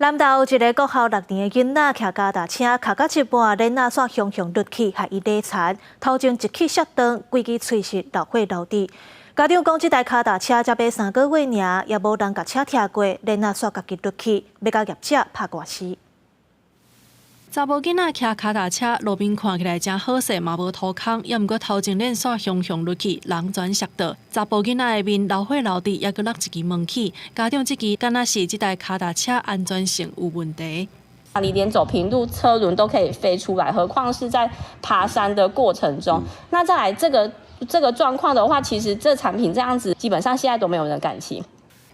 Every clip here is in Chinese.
南投有一个国校6年的囡仔骑脚踏车，骑到一半，连那线雄雄落去，害伊底残。头前一起摔断，规支喙舌流血流滴。家长讲，这台脚踏车才买3个月尔，也无人甲车拆过，连那线家己落去，要甲业者拍官司。查某囡仔骑脚踏车，路边看起来真好势，嘛无涂空，也毋过头前链线雄雄落去，人全摔倒。查甫囡仔的面流血流滴，也佫落一支门起。家长即支敢若是这台脚踏车安全性有问题。你连走平路车轮都可以飞出来，何况是在爬山的过程中？那再来这个状况的话，其实这产品这样子，基本上现在都没有人敢骑。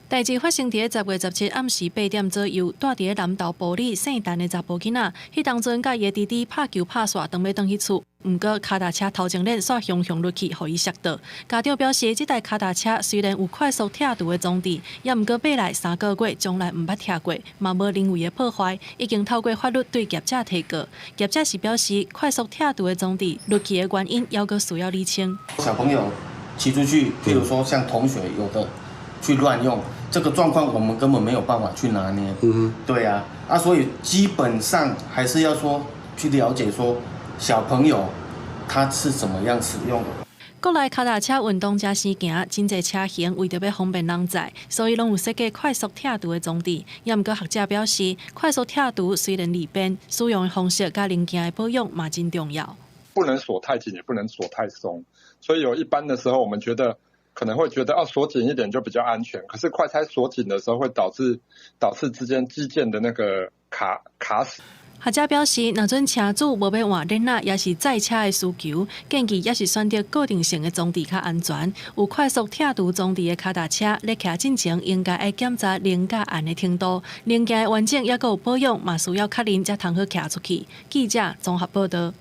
代志发生伫10月17暗时8点左右，住伫南投埔里姓陈的查甫囡仔，迄当阵甲伊的弟弟拍球拍煞，当要转去厝。毋过脚踏车头前链煞雄雄落去，互伊摔倒。家长表示，这台脚踏车虽然有快速拆除的装置，也毋过买来3个月，从来毋捌拆过，嘛无人为的破坏，已经透过法律对业者提告。业者是表示，快速拆除的装置落去的原因，还佫需要厘清。小朋友骑出去，譬如说像同学有的去乱用。这个状况我们根本没有办法去拿捏，对啊，所以基本上还是要说去了解说小朋友他是怎么样使用的。国内脚踏车运动真生行，真侪车型为着要方便人载，所以拢有设计快速拆除的装置。也毋过学者表示，快速拆除虽然利便，使用的方式甲零件的保养嘛真重要。不能锁太紧，也不能锁太松，所以有一般的时候，我们可能会觉得锁紧一点就比较安全，可是快拆锁紧的时候会导致之间机件的那个卡死。学者表示，若准车主无要换链仔，也是载车的需求，建议也是选择固定性的装置较安全。有快速拆除装置的脚踏车，咧骑进前应该要检查零甲按的程度，零件的完整也有保养，嘛需要确认才通好骑出去。记者综合报道。